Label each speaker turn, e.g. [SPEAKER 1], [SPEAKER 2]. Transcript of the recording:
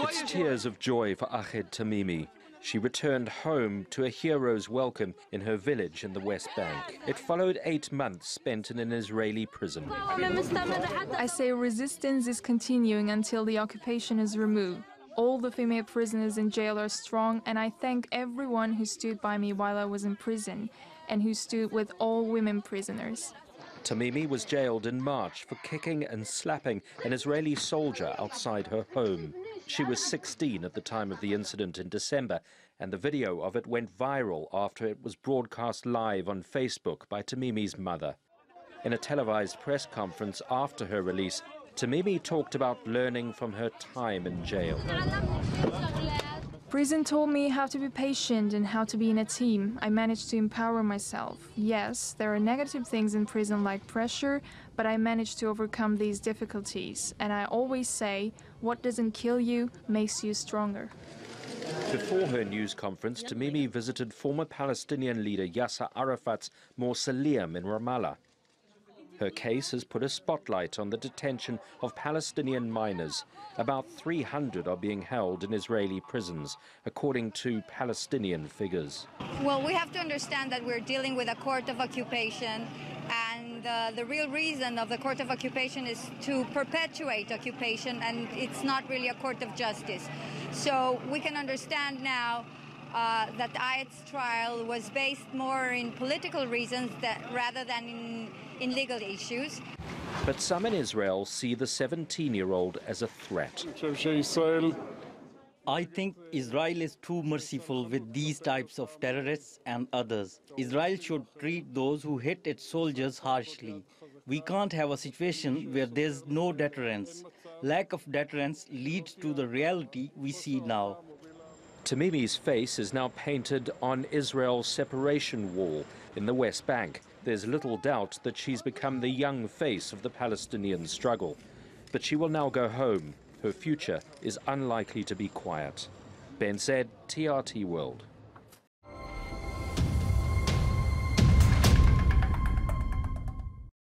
[SPEAKER 1] It's tears of joy for Ahed Tamimi. She returned home to a hero's welcome in her village in the West Bank. It followed 8 months spent in an Israeli prison.
[SPEAKER 2] I say resistance is continuing until the occupation is removed. All the female prisoners in jail are strong, and I thank everyone who stood by me while I was in prison and who stood with all women prisoners.
[SPEAKER 1] Tamimi was jailed in March for kicking and slapping an Israeli soldier outside her home. She was 16 at the time of the incident in December, and the video of it went viral after it was broadcast live on Facebook by Tamimi's mother. In a televised press conference after her release, Tamimi talked about learning from her time in jail.
[SPEAKER 2] Prison taught me how to be patient and how to be in a team. I managed to empower myself. Yes, there are negative things in prison like pressure, but I managed to overcome these difficulties. And I always say, what doesn't kill you makes you stronger.
[SPEAKER 1] Before her news conference, Tamimi visited former Palestinian leader Yasser Arafat's mausoleum in Ramallah. Her case has put a spotlight on the detention of Palestinian minors. About 300 are being held in Israeli prisons, according to Palestinian figures.
[SPEAKER 3] Well, we have to understand that we're dealing with a court of occupation, and the real reason of the court of occupation is to perpetuate occupation, and it's not really a court of justice. So we can understand now that Ayed's trial was based more in political reasons rather than in legal issues.
[SPEAKER 1] But some in Israel see the 17-year-old as a threat.
[SPEAKER 4] I think Israel is too merciful with these types of terrorists and others. Israel should treat those who hit its soldiers harshly. We can't have a situation where there's no deterrence. Lack of deterrence leads to the reality we see now.
[SPEAKER 1] Tamimi's face is now painted on Israel's separation wall in the West Bank. There's little doubt that she's become the young face of the Palestinian struggle. But she will now go home. Her future is unlikely to be quiet. Ben Zed, TRT World.